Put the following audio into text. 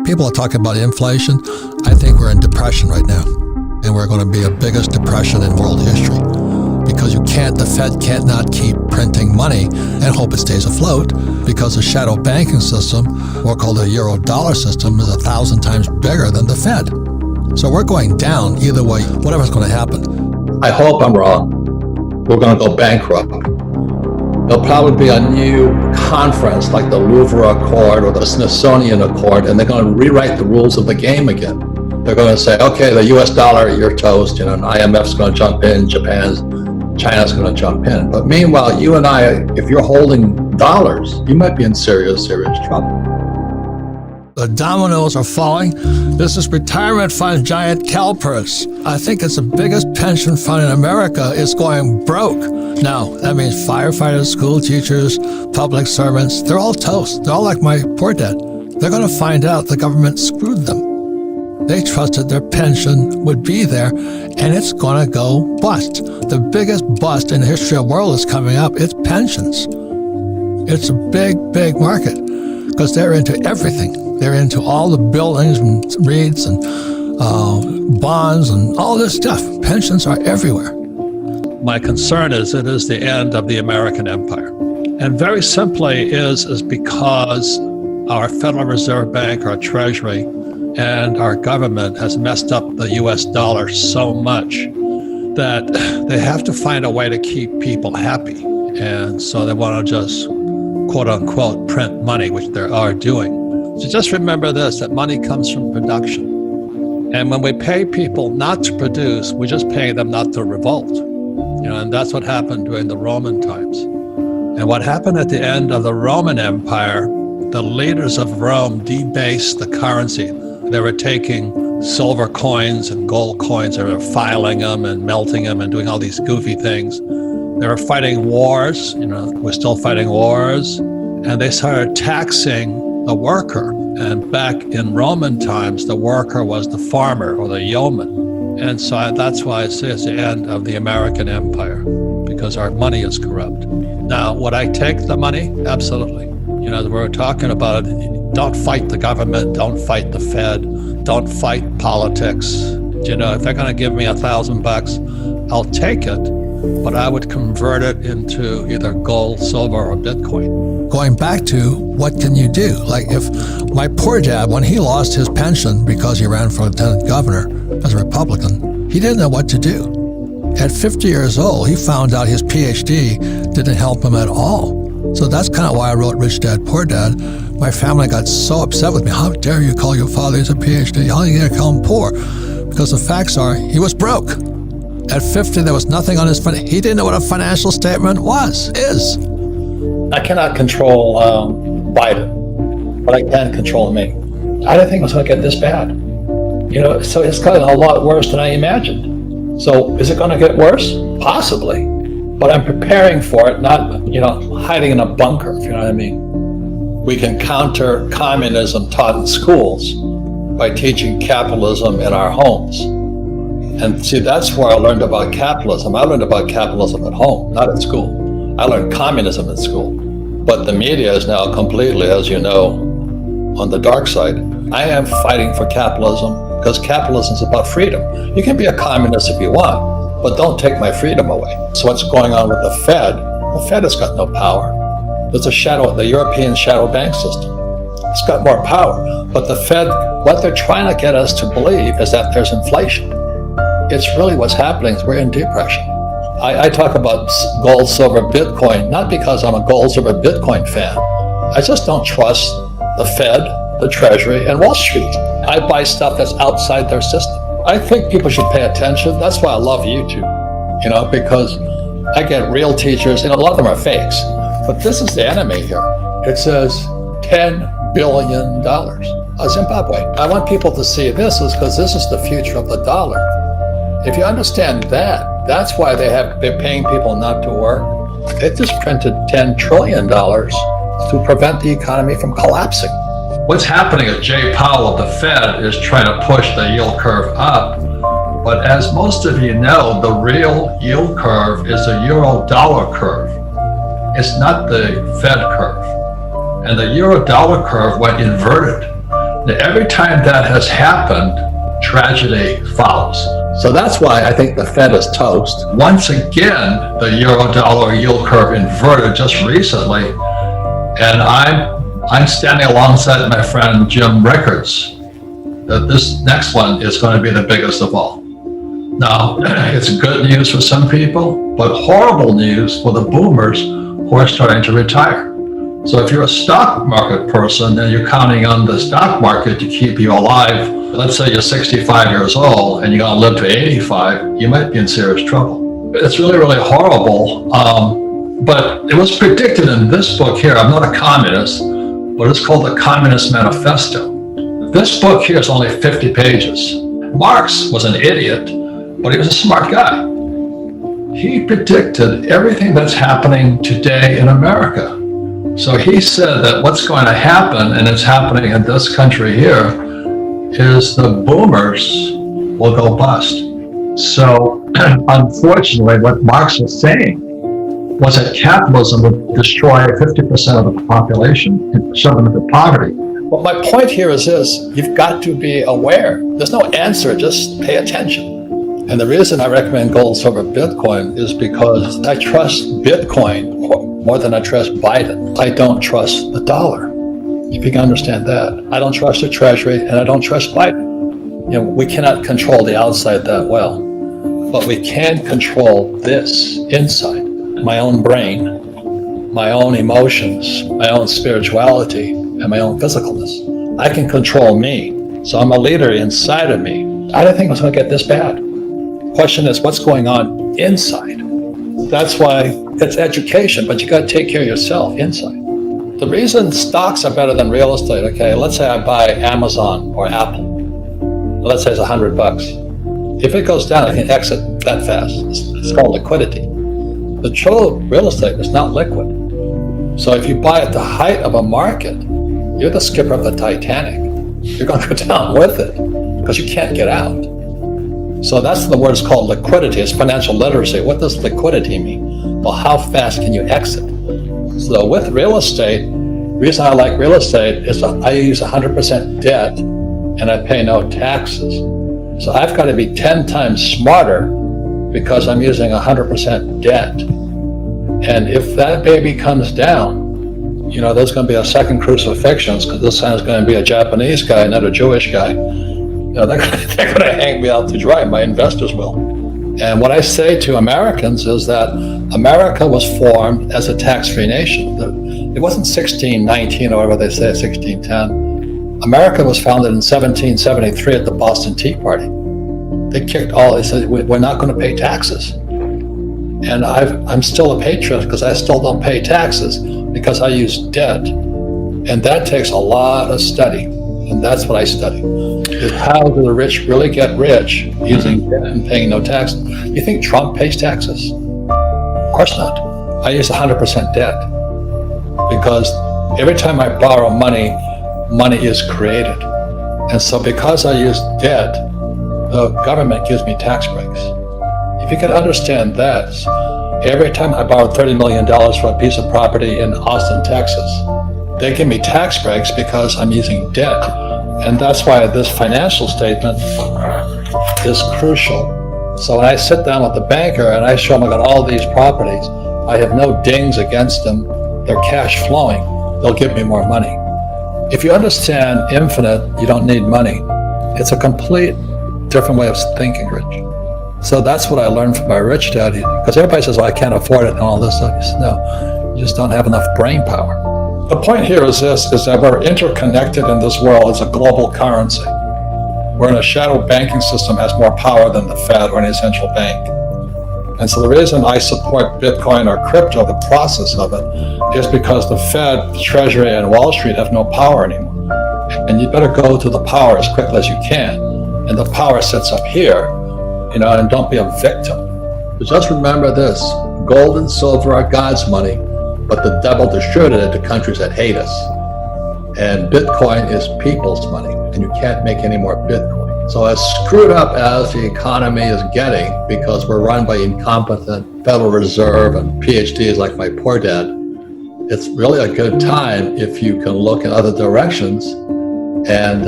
people are talking about inflation. I think we're in depression right now. And we're going to be the biggest depression in world history. Because the Fed can't not keep printing money and hope it stays afloat, because the shadow banking system, or called the euro dollar system, is 1,000 times bigger than the Fed. So we're going down either way, whatever's going to happen. I hope I'm wrong. We're going to go bankrupt. There'll probably be a new conference like the Louvre Accord or the Smithsonian Accord, and they're going to rewrite the rules of the game again. They're going to say, okay, the US dollar, you're toast, and IMF's going to jump in, China's going to jump in. But meanwhile, you and I, if you're holding dollars, you might be in serious trouble. The dominoes are falling. This is retirement fund giant CalPERS. I think it's the biggest pension fund in America. It's going broke. Now, that means firefighters, school teachers, public servants, they're all toast. They're all like my poor dad. They're going to find out the government screwed them. They trusted their pension would be there, and it's going to go bust. The biggest bust in the history of the world is coming up. It's pensions. It's a big market because they're into everything. They're into all the buildings and REITs and bonds and all this stuff. Pensions are everywhere. My concern is it is the end of the American empire. And very simply is because our Federal Reserve Bank, our Treasury, and our government has messed up the US dollar so much that they have to find a way to keep people happy. And so they want to just, quote unquote, print money, which they are doing. So just remember this, that money comes from production. And when we pay people not to produce, we just pay them not to revolt. And that's what happened during the Roman times. And what happened at the end of the Roman Empire, the leaders of Rome debased the currency. They were taking silver coins and gold coins, they were filing them and melting them and doing all these goofy things. They were fighting wars, we're still fighting wars, and they started taxing the worker. And back in Roman times, the worker was the farmer or the yeoman. And so that's why I say it's the end of the American empire, because our money is corrupt. Now, would I take the money? Absolutely. We're talking about it. Don't fight the government, don't fight the Fed, don't fight politics. If they're going to give me $1,000, I'll take it, but I would convert it into either gold, silver, or Bitcoin. Going back to what can you do? Like if my poor dad, when he lost his pension because he ran for lieutenant governor as a Republican, he didn't know what to do. At 50 years old, he found out his PhD didn't help him at all. So that's kind of why I wrote Rich Dad, Poor Dad. My family got so upset with me. How dare you call your father as a PhD? How are you going to call him poor? Because the facts are, he was broke. At 50, there was nothing on his he didn't know what a financial statement is. I cannot control Biden, but I can control me. I didn't think it was going to get this bad. So it's gotten a lot worse than I imagined. So is it going to get worse? Possibly. But I'm preparing for it, not, hiding in a bunker, if you know what I mean. We can counter communism taught in schools by teaching capitalism in our homes. And see, that's where I learned about capitalism. I learned about capitalism at home, not at school. I learned communism at school. But the media is now completely, as you know, on the dark side. I am fighting for capitalism because capitalism is about freedom. You can be a communist if you want, but don't take my freedom away. So what's going on with the Fed has got no power. There's the European shadow bank system. It's got more power. But the Fed, what they're trying to get us to believe is that there's inflation. It's really what's happening is we're in depression. I talk about gold, silver, Bitcoin, not because I'm a gold, silver, Bitcoin fan. I just don't trust the Fed, the Treasury, and Wall Street. I buy stuff that's outside their system. I think people should pay attention. That's why I love YouTube, because I get real teachers, and a lot of them are fakes. But this is the enemy here. It says $10 billion. Zimbabwe. I want people to see this because this is the future of the dollar. If you understand that, that's why they're paying people not to work. They just printed $10 trillion to prevent the economy from collapsing. What's happening is Jay Powell of the Fed is trying to push the yield curve up. But as most of you know, the real yield curve is a euro-dollar curve. It's not the Fed curve. And the euro-dollar curve went inverted. Every time that has happened, tragedy follows. So that's why I think the Fed is toast. Once again, the euro-dollar yield curve inverted just recently, and I'm standing alongside my friend Jim Rickards that this next one is going to be the biggest of all. Now, it's good news for some people, but horrible news for the boomers who are starting to retire. So if you're a stock market person and you're counting on the stock market to keep you alive, let's say you're 65 years old and you're going to live to 85, you might be in serious trouble. It's really, really horrible. But it was predicted in this book here. I'm not a communist, but it's called the Communist Manifesto. This book here is only 50 pages. Marx was an idiot, but he was a smart guy. He predicted everything that's happening today in America. So he said that what's going to happen, and it's happening in this country here, is the boomers will go bust. So unfortunately, what Marx was saying was that capitalism would destroy 50% of the population and shove them into poverty. Well, my point here is this: you've got to be aware. There's no answer, just pay attention. And the reason I recommend gold, silver, Bitcoin is because I trust Bitcoin more than I trust Biden. I don't trust the dollar, if you can understand that. I don't trust the Treasury, and I don't trust Biden. You know, we cannot control the outside that well, but we can control this inside. My own brain, my own emotions, my own spirituality, and my own physicalness. I can control me. So I'm a leader inside of me. I didn't think it was going to get this bad. Question is, what's going on inside? That's why it's education, but you got to take care of yourself inside. The reason stocks are better than real estate, okay, let's say I buy Amazon or Apple. Let's say it's $100. If it goes down, I can exit that fast. It's called liquidity. The true real estate is not liquid. So if you buy at the height of a market, you're the skipper of the Titanic. You're going to go down with it because you can't get out. So that's the word, it's called liquidity. It's financial literacy. What does liquidity mean? Well, how fast can you exit? So with real estate, the reason I like real estate is I use 100% debt and I pay no taxes. So I've got to be 10 times smarter because I'm using 100% debt. And if that baby comes down, you know, there's going to be a second crucifixion because this time it's going to be a Japanese guy, not a Jewish guy. You know, they're going to hang me out to dry. My investors will. And what I say to Americans is that America was formed as a tax-free nation. It wasn't 1619 or whatever they say, 1610. America was founded in 1773 at the Boston Tea Party. They said, we're not going to pay taxes. And I'm still a patriot because I still don't pay taxes because I use debt. And that takes a lot of study. And that's what I study. Is how do the rich really get rich using debt and paying no taxes? You think Trump pays taxes? Of course not. I use 100% debt because every time I borrow money, money is created. And so because I use debt, the government gives me tax breaks. If you can understand that, every time I borrowed $30 million for a piece of property in Austin, Texas, they give me tax breaks because I'm using debt. And that's why this financial statement is crucial. So when I sit down with the banker and I show them I got all these properties, I have no dings against them, they're cash flowing, they'll give me more money. If you understand infinite, you don't need money. It's a complete different way of thinking, Rich. So that's what I learned from my rich daddy. Because everybody says, well, I can't afford it and all this stuff. Said, no, you just don't have enough brain power. The point here is this, is that we're interconnected in this world as a global currency. We're in a shadow banking system has more power than the Fed or any central bank. And so the reason I support Bitcoin or crypto, the process of it, is because the Fed, the Treasury, and Wall Street have no power anymore. And you better go to the power as quickly as you can. And the power sits up here, you know, and don't be a victim. But just remember this, gold and silver are God's money, but the devil distributed it to countries that hate us. And Bitcoin is people's money, and you can't make any more Bitcoin. So as screwed up as the economy is getting, because we're run by incompetent Federal Reserve and PhDs like my poor dad, it's really a good time if you can look in other directions And